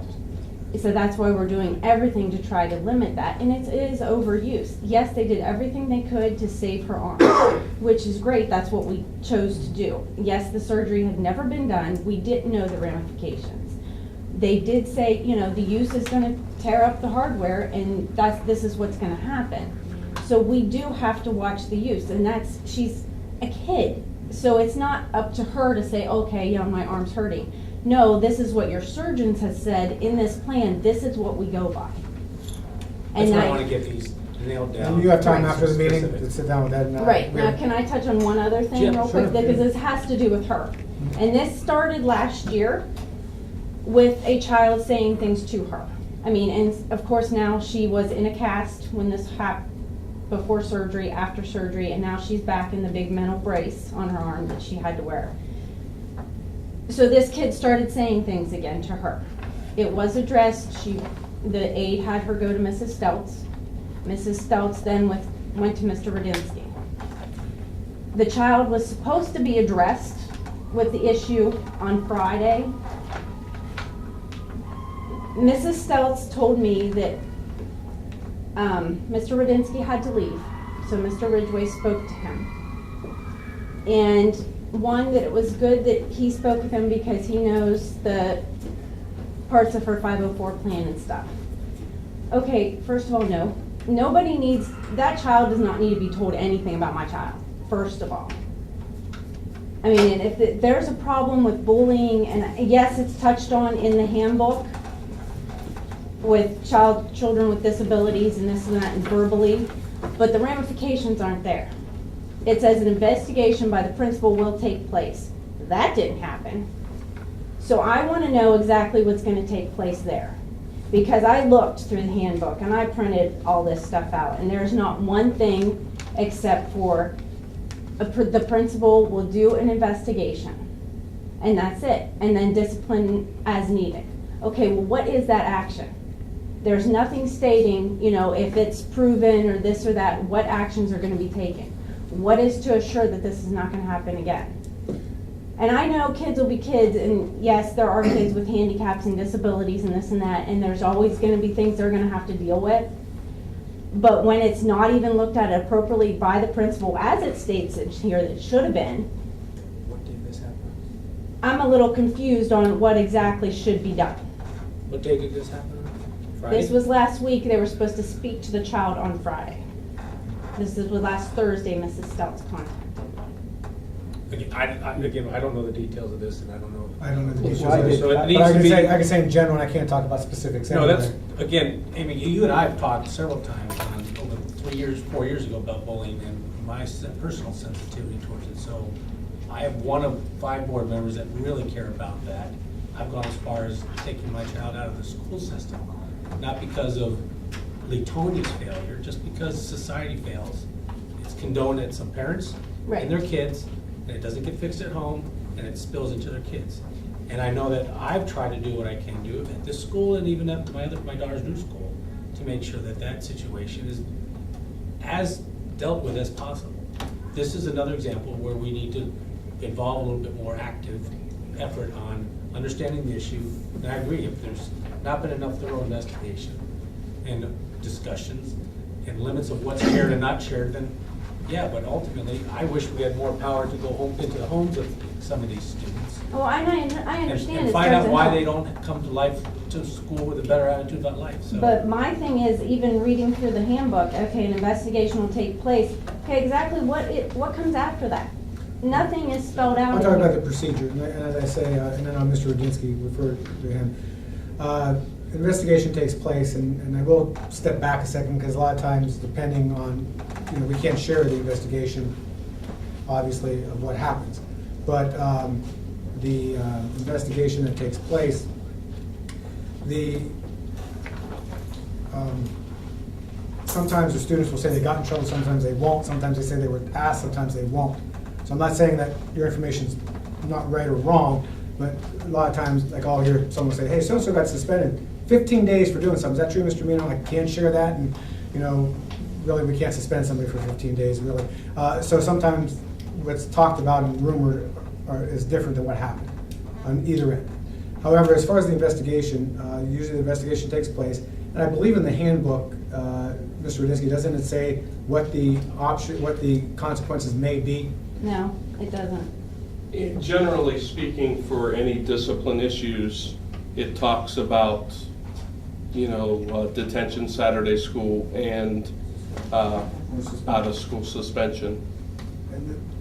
So that's why we're doing everything to try to limit that, and it is overuse. Yes, they did everything they could to save her arm, which is great, that's what we chose to do. Yes, the surgery had never been done, we didn't know the ramifications. They did say, the use is gonna tear up the hardware, and this is what's gonna happen. So we do have to watch the use, and she's a kid, so it's not up to her to say, okay, my arm's hurting. No, this is what your surgeons have said in this plan, this is what we go by. That's why I want to get these nailed down. And you have time Right. after the meeting Specific. to sit down with Ed and I. Right, now can I touch on one other thing Yeah, real sure, quick, because yeah. this has to do with her. And this started last year with a child saying things to her. And of course now she was in a cast when this happened, before surgery, after surgery, and now she's back in the big metal brace on her arm that she had to wear. So this kid started saying things again to her. It was addressed, the aide had her go to Mrs. Stelz. Mrs. Stelz then went to Mr. Radinsky. The child was supposed to be addressed with the issue on Friday. Mrs. Stelz told me that Mr. Radinsky had to leave, so Mr. Ridgway spoke to him. And that it was good that he spoke with him because he knows the parts of her 504 plan and stuff. Okay, first of all, no. That child does not need to be told anything about my child, first of all. I mean, if there's a problem with bullying, and yes, it's touched on in the handbook with children with disabilities and this and that and verbally, but the ramifications aren't there. It says an investigation by the principal will take place. That didn't happen. So I want to know exactly what's going to take place there. Because I looked through the handbook and I printed all this stuff out, and there's not one thing except for the principal will do an investigation, and that's it, and then discipline as needed. Okay, well, what is that action? There's nothing stating, you know, if it's proven or this or that, what actions are going to be taken. What is to assure that this is not going to happen again? And I know kids will be kids, and yes, there are kids with handicaps and disabilities and this and that, and there's always going to be things they're going to have to deal with. But when it's not even looked at appropriately by the principal, as it states in here that it should have been, What day did this happen? I'm a little confused on what exactly should be done. What day did this happen? Friday? This was last week. They were supposed to speak to the child on Friday. This was last Thursday, Mrs. Stelz contacted. Again, I don't know the details of this, and I don't know. I don't know the Well, details why of did- it, so it but needs I to can be- say, I can say in general, and I can't talk about specifics. No, that's, anyway. again, Amy, you and I have talked several times on, over 4 years ago about bullying and my personal sensitivity towards it. So I have one of 5 board members that really care about that. I've gone as far as taking my child out of the school system, not because of Leetonia's failure, just because society fails. It's condoned at some parents and their kids, and it doesn't get fixed at home, and it spills into their kids. And I know that I've tried to do what I can do at this school and even at my daughter's new school to make sure that that situation is as dealt with as possible. This is another example where we need to involve a little bit more active effort on understanding the issue. And I agree, if there's not been enough thorough investigation and discussions and limits of what's shared and not shared, then yeah, but ultimately, I wish we had more power to go home into the homes of some of these students. Oh, I understand. And it find out starts at why home. they don't come to life, to school with a better attitude about life, so. But my thing is, even reading through the handbook, okay, an investigation will take place. Okay, exactly what comes after that? Nothing is spelled out. I'm talking about the procedure, and as I say, and then Mr. Rudinsky referred to him. Investigation takes place, and I will step back a second, because a lot of times, depending on, you know, we can't share the investigation, obviously, of what happens. But the investigation that takes place, sometimes the students will say they got in trouble, sometimes they won't, sometimes they say they were asked, sometimes they won't. So I'm not saying that your information's not right or wrong, but a lot of times, like I'll hear someone say, hey, so-and-so got suspended 15 days for doing something. Is that true, Mr. Mino? I can't share that, and, you know, really, we can't suspend somebody for 15 days, really. So sometimes what's talked about and rumored is different than what happened on either end. However, as far as the investigation, usually the investigation takes place, and I believe in the handbook, Mr. Rudinsky, doesn't it say what the consequences may be? No, it doesn't. Generally speaking, for any discipline issues, it talks about, you know, detention, Saturday school, and out-of-school suspension.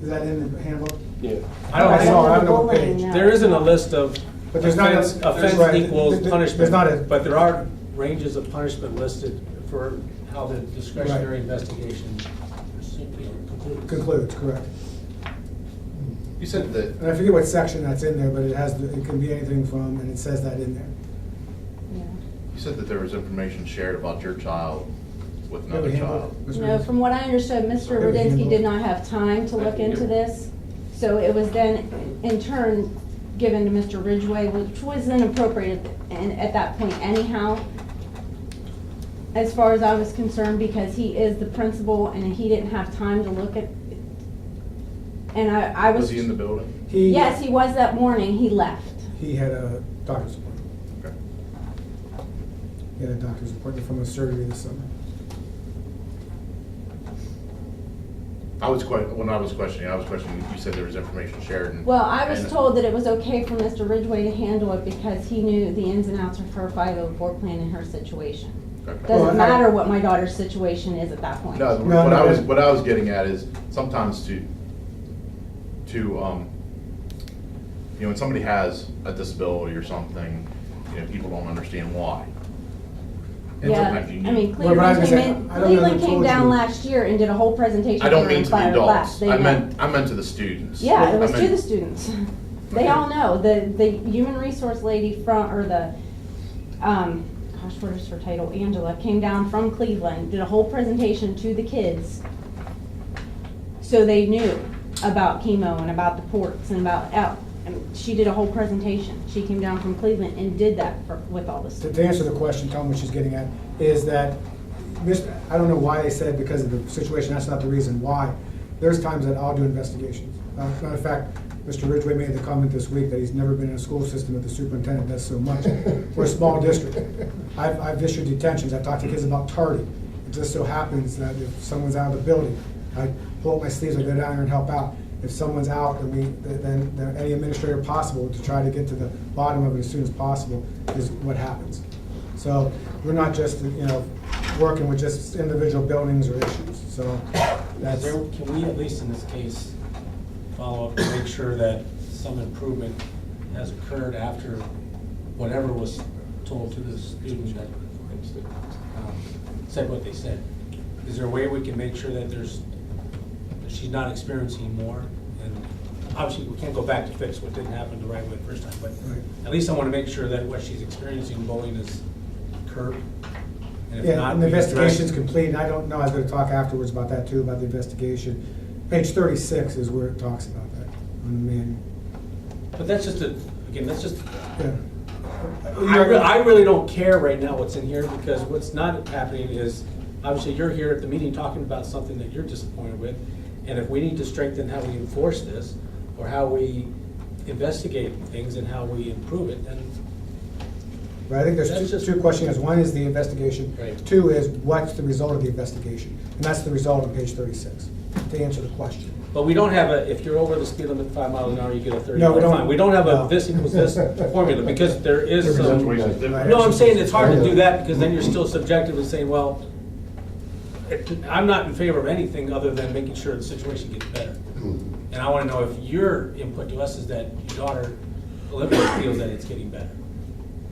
Is that in the handbook? Yeah. I don't know what page. There isn't a list of But there's not a- offense right. equals There's punishment, not a- but there are ranges of punishment listed for how the discretionary investigation Concludes, correct. You said that. And I forget what section that's in there, but it can be anything from, and it says that in there. You said that there was information shared about your child with Yeah, another the child. handbook. No, from what I understood, Mr. Rudinsky did not have time to look into this. So it was then, in turn, given to Mr. Ridgway, which was inappropriate at that point anyhow, as far as I was concerned, because he is the principal and he didn't have time to look at. And I was. Was he in the building? Yes, he was that morning. He left. He had a doctor's appointment. Okay. He had a doctor's appointment from a surgery this summer. When I was questioning, you said there was information shared. And, Well, I was told that it was okay for Mr. Ridgway to handle it because he knew the ins and outs of her 504 plan and her situation. Okay. Doesn't matter what my daughter's situation is at that point. No, what I was getting at is sometimes to when somebody has a disability or something, people don't understand why. And Yeah, sometimes you I mean, need- Well, but I was gonna say, Cleveland I don't know who Cleveland came told down you. last year and did a whole presentation I to don't their mean to the entire class. adults. They I know. meant to the students. Yeah, it was I to the meant- students. They all know. The human resource lady from, or the, gosh, what is her title? Angela, came down from Cleveland, did a whole presentation to the kids. So they knew about chemo and about the ports and about, she did a whole presentation. She came down from Cleveland and did that with all the students. To answer the question, Tom, what she's getting at, is that, I don't know why they said because of the situation, that's not the reason why. There's times that I'll do investigations. Matter of fact, Mr. Ridgway made the comment this week that he's never been in a school system that the superintendent does so much. We're a small district. I've issued detentions, I've talked to kids about tardy. It just so happens that if someone's out of the building, I pull up my sleeves, I go down there and help out. If someone's out, then any administrator possible to try to get to the bottom of it as soon as possible is what happens. So we're not just, working with just individual buildings or issues, so that's. Can we, at least in this case, follow up to make sure that some improvement has occurred after whatever was told to the student that said what they said? Is there a way we can make sure that she's not experiencing more? And obviously, we can't go back to fix what didn't happen the right way the first time, but at least I want to make sure that what she's experiencing bullying is curbed. And if Yeah, not, and the we address- investigation's complete, and I don't know, I was gonna talk afterwards about that too, about the investigation. Page 36 is where it talks about that, on the manual. But that's just that's just, Yeah. I really don't care right now what's in here, because what's not happening is, obviously, you're here at the meeting talking about something that you're disappointed with, and if we need to strengthen how we enforce this, or how we investigate things and how we improve it, then But I think That's there's just- two questions. One is the investigation. Right. Two is what's the result of the investigation? And that's the result on page 36, to answer the question. but we don't have if you're over the speed limit 5 miles an hour, you get a 30 No, we don't. fine. We don't have No. a this equals this formula, because there is Every some. situation's different. No, I'm saying it's hard to do that, because then you're still subjectively saying, well, I'm not in favor of anything other than making sure the situation gets better. And I want to know if your input to us is that your daughter, Olivia, feels that it's getting better.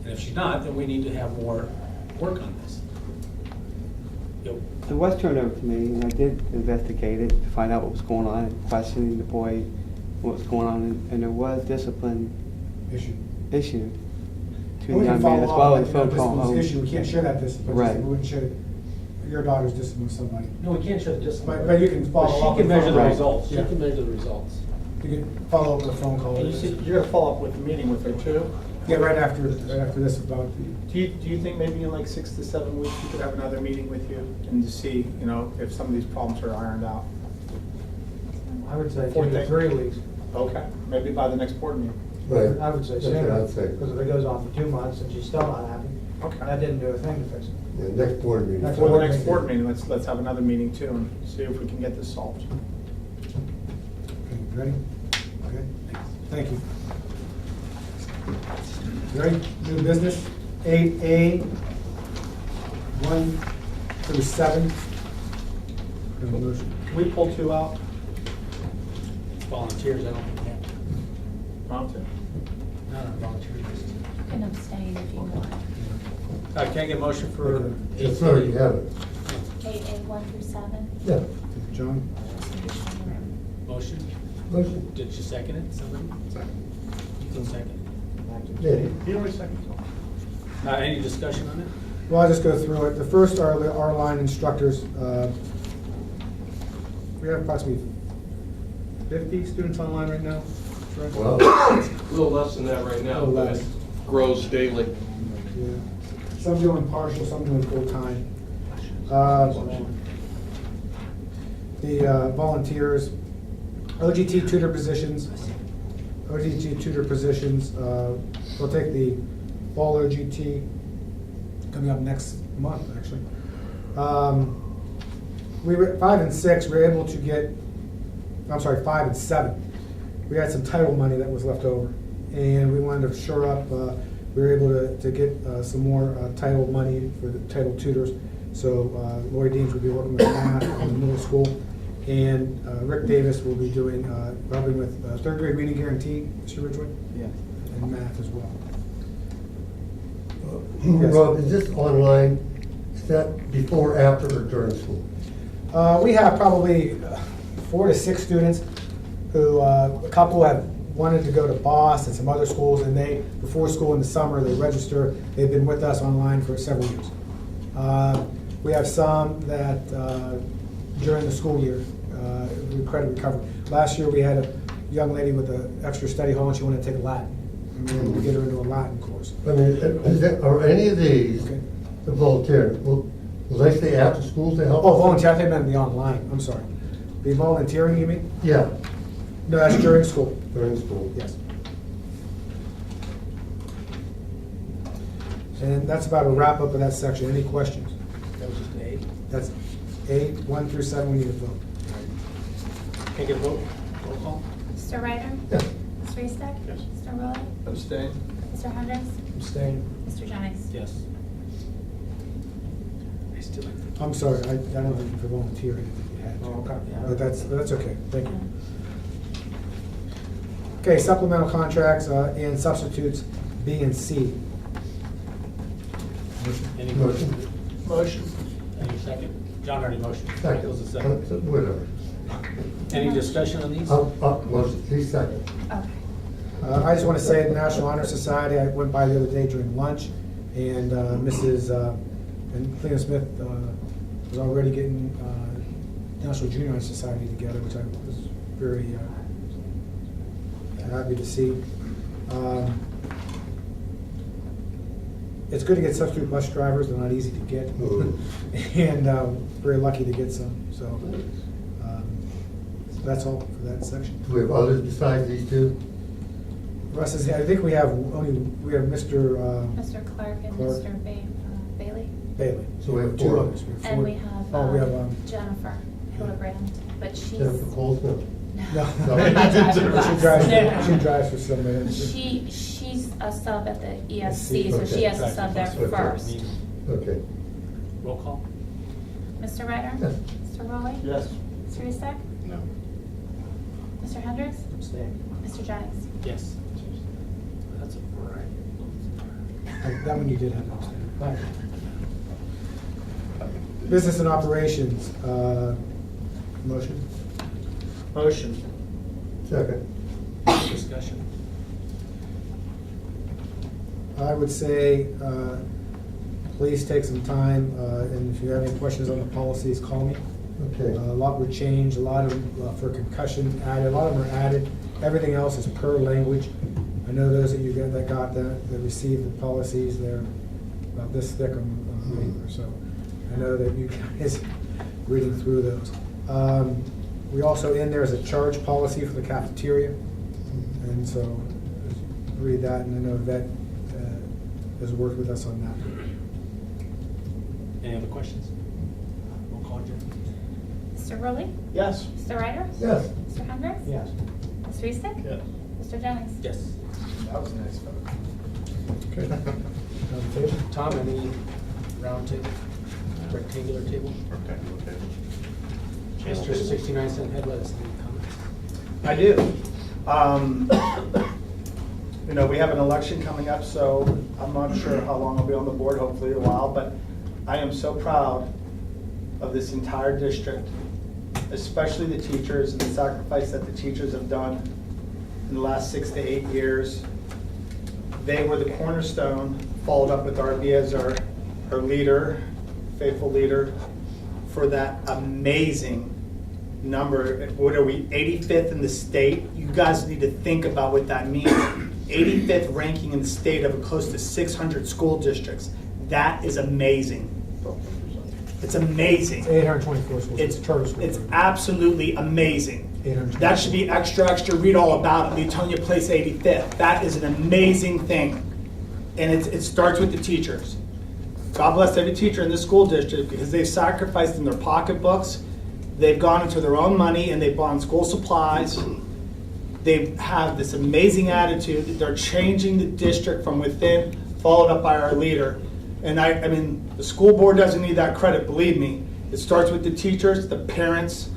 And if she's not, then we need to have more work on this. It was turned over to me, and I did investigate it to find out what was going on, and questioning the boy, what was going on, and there was discipline issued to the We can young man, follow as up, well like, as phone call discipline's home. issue, we can't share that discipline. Right. We wouldn't share your daughter's discipline with somebody. No, we can't show the discipline. But you can follow But up. she can with measure the phone- results. She Yeah. can measure the results. You can follow up with a phone call. And you said you're gonna follow up with a meeting with her too? Yeah, right after this about Do you think maybe in like 6 to 7 weeks, we could have another meeting with you and to see, if some of these problems are ironed out? I would say 2 Fourth to day. 3 weeks. Okay, maybe by the next board meeting. Right. I would say That's what sooner, I'd say. because if it goes on for 2 months and she's still not happy, Okay. that didn't do a thing to fix it. Yeah, next board meeting. Next For the board next meeting. board meeting, let's have another meeting too and see if we can get this solved. Okay, ready? Okay, thank you. Ready? New business, 8A, 1 through 7. Have a motion. Can we pull 2 out? Volunteers, I don't think we have. Prompt it. Not on volunteers. You can abstain if you want. Can I get a motion for? That's right, you have it. 8A 1 through 7. Yeah. John? Motion? Motion. Did you second it, somebody? Second. You can second it. Yeah. He already seconded. Any discussion on it? Well, I'll just go through it. The first are the R-line instructors. We have approximately 50 students online right now. Correct? Wow. A little less than that right now, A little but less. it grows daily. Yeah. Some doing partial, some doing full-time. The volunteers, OGT tutor positions. OGT tutor positions, we'll take the fall OGT coming up next month, actually. We were 5 and 6, we were able to get, I'm sorry, 5 and 7. We had some title money that was left over, and we wanted to shore up, we were able to get some more title money for the title tutors. So Lori Deans would be working with that on the middle school. And Rick Davis will be doing, helping with third grade reading guarantee, Mr. Ridgeway? Yes. And math as well. Yes. Rob, is this online? Is that before, after, or during school? We have probably 4 to 6 students who, a couple have wanted to go to Boston and some other schools, and they, before school in the summer, they register. They've been with us online for several years. We have some that during the school year, we credit recovery. Last year, we had a young lady with an extra study hall, and she wanted to take Latin. And we were able to get her into a Latin course. I mean, are any of these the volunteer? Will they stay after school to help? Oh, volunteer, I think meant the online, I'm sorry. The volunteering, you mean? Yeah. No, that's during school. During school. Yes. And that's about a wrap up of that section. Any questions? That was just A. That's 8, 1 through 7, we need a vote. Can I get a vote? Roll call? Mr. Ryder? Yes. Mr. Eastick? Yes. Mr. Rowley? Abstain. Mr. Hendricks? Abstain. Mr. Jennings? Yes. I still like the. I'm sorry, I don't think for volunteering, I think you had to. Oh, okay. Yeah. But that's okay, thank you. Okay, supplemental contracts and substitutes B and C. Any Motion. Motion. Any second? John already motioned. Second. Michael's a second. Whatever. Any discussion on these? Motion, please second. Okay. I just want to say the National Honor Society, I went by the other day during lunch, and Mrs. And Cleo Smith was already getting National Junior Honor Society together, which I was very happy to see. It's good to get substitute bus drivers, they're not easy to get. And very lucky to get some, so that's all for that section. Do we have others besides these two? Russ is, I think we have Mr. Mr. Clark and Clark. Mr. Bailey? Bailey. So we have Two 4. others. We And four. we have Oh, we have, Jennifer Hildebrand, but she's. Jennifer Colesman? no. She She drives for some minutes. She's a sub at the ESC, so she Okay. has to sub there Okay. first. Okay. Roll call? Mr. Ryder? Yes. Mr. Rowley? Yes. Mr. Eastick? No. Mr. Hendricks? Abstain. Mr. Jennings? Yes. That's a variety. That one you did have to abstain. Business and operations, motion? Motion. Second. Discussion? I would say, please take some time, and if you have any questions on the policies, call me. Okay. A lot were changed, a lot of them for concussion added, a lot of them are added. Everything else is per language. I know those that you got that received the policies, they're about this thick on paper, so I know that you guys reading through those. We also, in there is a charge policy for the cafeteria, and so read that, and I know Vet has worked with us on that. Any other questions? Roll call, Jim? Mr. Rowley? Yes. Mr. Ryder? Yes. Mr. Hendricks? Yes. Mr. Eastick? Yes. Mr. Jennings? Yes. That was a nice vote. Okay. Tom, any round table, rectangular table? Rectangular table. Mr. 69-cent head lettuce, any comments? I do. You know, we have an election coming up, so I'm not sure how long I'll be on the board, hopefully a while, but I am so proud of this entire district, especially the teachers and the sacrifice that the teachers have done in the last 6 to 8 years. They were the cornerstone, followed up with Arby as our leader, faithful leader, for that amazing number. What are we, 85th in the state? You guys need to think about what that means. 85th ranking in the state of close to 600 school districts. That is amazing. It's amazing. It's 824 schools. It's charter schools. It's absolutely amazing. 824. That should be extra, read all about it. Leetonia placed 85th. That is an amazing thing. And it starts with the teachers. God bless every teacher in this school district because they've sacrificed in their pocketbooks. They've gone into their own money and they've bought school supplies. They have this amazing attitude that they're changing the district from within, followed up by our leader. And I mean, the school board doesn't need that credit, believe me. It starts with the teachers, the parents,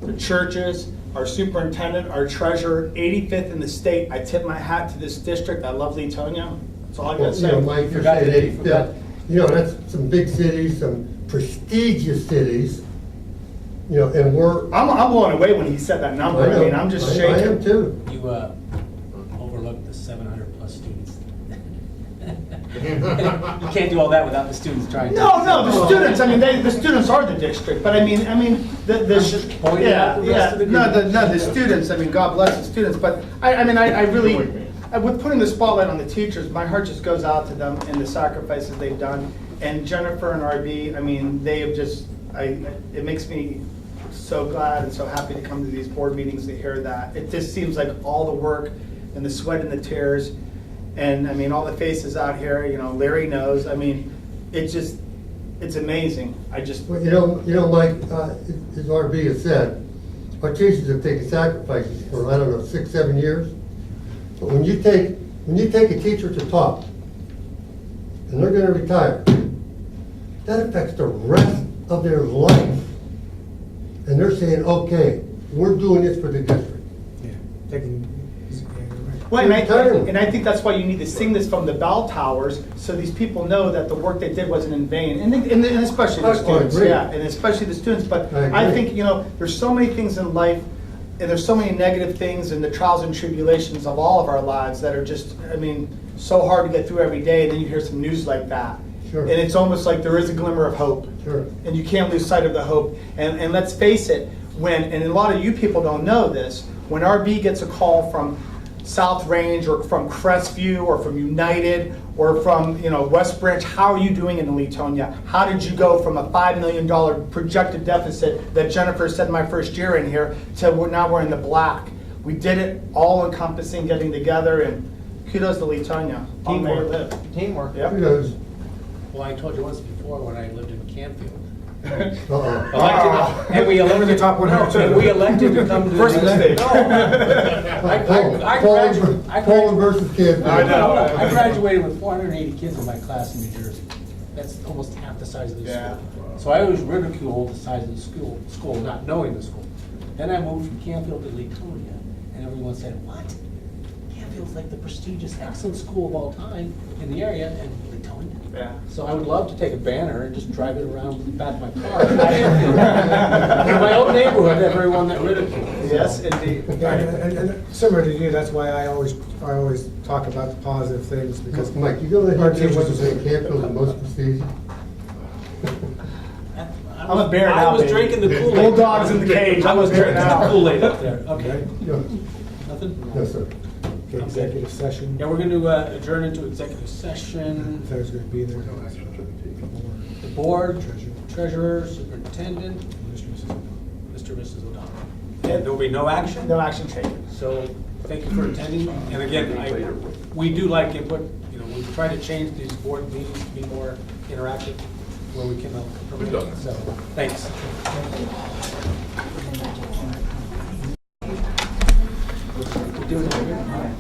the churches, our superintendent, our treasurer, 85th in the state. I tip my hat to this district. I love Leetonia. That's all I gotta say. Mike, you're saying 85th. That's some big cities, some prestigious cities. And I'm blown away when he said that number. I mean, I'm just shaking. I am too. You overlooked the 700 plus students. You can't do all that without the students trying to. No, the students. I mean, the students are the district, but I mean, the students. I mean, God bless the students, but I really, with putting the spotlight on the teachers, my heart just goes out to them and the sacrifices they've done. And Jennifer and RB, I mean, they have just, it makes me so glad and so happy to come to these board meetings to hear that. It just seems like all the work and the sweat and the tears, and I mean, all the faces out here, Larry knows, I mean, it's amazing. Mike, as RB has said, our teachers have taken sacrifices for, 6, 7 years. But when you take a teacher to top, and they're gonna retire, that affects the rest of their life. And they're saying, okay, we're doing this for the district. Well, and I think that's why you need to sing this from the bell towers, so these people know that the work they did wasn't in vain, and especially the students. Yeah, and especially the students. But I think there's so many things in life, and there's so many negative things, and the trials and tribulations of all of our lives that are just, so hard to get through every day. And then you hear some news like that, and it's almost like there is a glimmer of hope, and you can't lose sight of the hope. And let's face it, and a lot of you people don't know this, when RB gets a call from South Range or from Crestview or from United or from West Branch, how are you doing in Leetonia? How did you go from a $5 million projected deficit that Jennifer said my first year in here to now we're in the black? We did it all encompassing, getting together, and kudos to Leetonia. Teamwork. Yep. Well, I told you once before when I lived in Campfield. Uh-oh. And we elected the top 100. And we elected to come to First mistake. Poland versus Campfield. I know. I graduated with 480 kids in my class in New Jersey. That's almost half the size of the school. So I always ridiculed the size of the school, not knowing the school. Then I moved from Campfield to Leetonia, and everyone said, "What? Campfield's like the prestigious, excellent school of all time in the area, and Leetonia." Yeah. So I would love to take a banner and just drive it around the back of my car. In my own neighborhood, everyone that ridiculed. Yes, indeed. And similar to you, that's why I always talk about the positive things, because Mike, you go our ahead teachers and are say Campfield's the most prestigious. I'm a bear now. I was drinking the Kool-Aid. Bulldogs in the cage. I was I'm a bear drinking now. the Kool-Aid up there. Okay. Nothing? No, sir. Okay, executive session. Yeah, we're going to adjourn into executive session. If I was going to be there. The board, treasurer, superintendent, Mr. and Mrs. O'Donnell. And there will be no action? No action taken. So thank you for attending. And again, we do like input. We try to change these board meetings to be more interactive where we can promote it. So thanks. We're doing it.